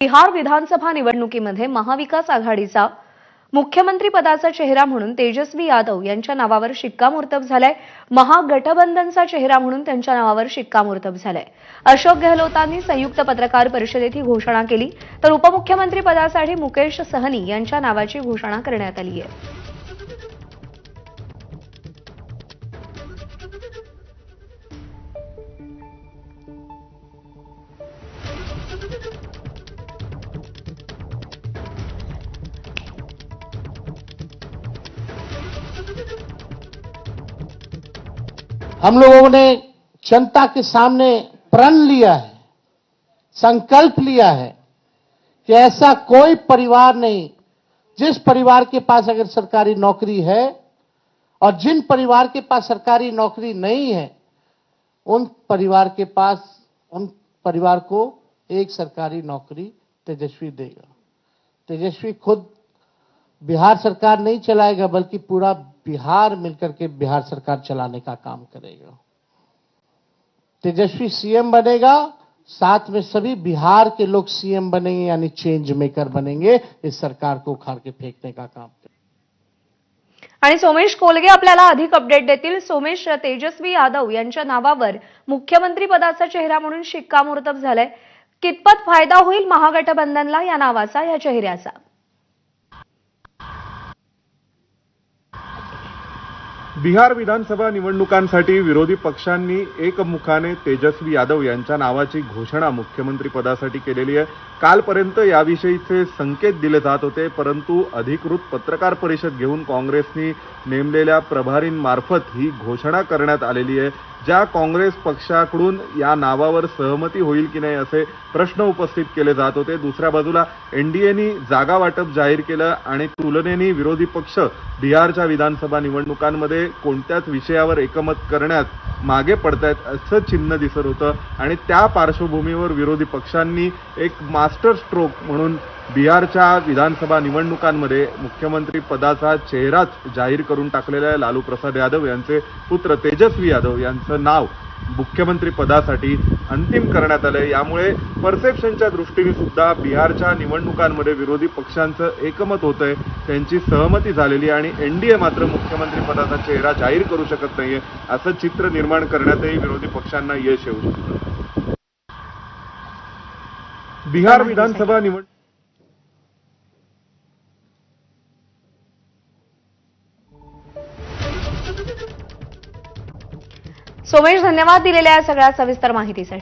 बिहार विधानसभा निवडणुकीमध्ये महाविकास आघाडीचा मुख्यमंत्री पदाचा चेहरा म्हणून तेजस्वी यादव यांच्या नावावर शिक्कामोर्तब झालाय। महागठबंधनचा चेहरा म्हणून त्यांच्या नावावर शिक्कामोर्तब झालाय। अशोक गहलोतांनी संयुक्त पत्रकार परिषदेत ही घोषणा केली, तर उपमुख्यमंत्री पदासाठी मुकेश सहनी यांच्या नावाची घोषणा करण्यात आली आहे। हम लोगों ने जनता के सामने प्रण लिया है, संकल्प लिया है कि ऐसा कोई परिवार नहीं जिस परिवार के पास अगर सरकारी नौकरी है और जिन परिवार के पास सरकारी नौकरी नहीं है उन परिवार को एक सरकारी नौकरी तेजस्वी देगा। तेजस्वी खुद बिहार सरकार नहीं चलाएगा, बल्कि पूरा बिहार मिलकर के बिहार सरकार चलाने का काम करेगा। तेजस्वी सीएम बनेगा, साथ में सभी बिहार के लोग सीएम बनेंगे, यानी चेंज मेकर बनेंगे। इस सरकार को उखाड़ के फेंकने का काम करेंगे। आणि सोमेश कोलगे आपल्याला अधिक अपडेट देतील। सोमेश, तेजस्वी यादव यांच्या नावावर मुख्यमंत्री पदाचा चेहरा म्हणून शिक्कामोर्तब झालाय। कितपत फायदा होईल महागठबंधनला या नावाचा, या चेहऱ्याचा? बिहार विधानसभा निवडणुकांसाठी विरोधी पक्षांनी एकमुखाने तेजस्वी यादव यांच्या नावाची घोषणा मुख्यमंत्री पदासाठी केलेली आहे। कालपर्यंत याविषयीचे संकेत दिले जात होते, परंतु अधिकृत पत्रकार परिषद घेऊन काँग्रेसनी नेमलेल्या प्रभारींमार्फत ही घोषणा करण्यात आलेली आहे। ज्या काँग्रेस पक्षाकडून या नावावर सहमती होईल की नाही असे प्रश्न उपस्थित केले जात होते। दुसऱ्या बाजूला एनडीएनी जागा वाटप जाहीर केलं आणि तुलनेने विरोधी पक्ष बिहारच्या विधानसभा निवडणुकांमध्ये कोणत्याच विषयावर एकमत करण्यात मागे पडतायत असं चिन्ह दिसत होतं आणि त्या पार्श्वभूमीवर विरोधी पक्षांनी एक मास्टर स्ट्रोक म्हणून बिहारच्या विधानसभा निवडणुकांमध्ये मुख्यमंत्री पदाचा चेहराच जाहीर करून टाकलेला आहे। लालू प्रसाद यादव यांचे पुत्र तेजस्वी यादव यांचं नाव मुख्यमंत्री पदासाठी अंतिम करण्यात आलंय। यामुळे परसेप्शनच्या दृष्टीने सुद्धा बिहारच्या निवडणुकांमध्ये विरोधी पक्षांचं एकमत होतंय, त्यांची सहमती झालेली आणि एनडीए मात्र मुख्यमंत्री पदाचा चेहरा जाहीर करू शकत नाहीये असं चित्र निर्माण करण्यातही विरोधी पक्षांना यश येऊ शकतं। बिहार विधानसभा निवडणूक सोमेश, धन्यवाद दिलेल्या या सगळ्या सविस्तर माहितीसाठी।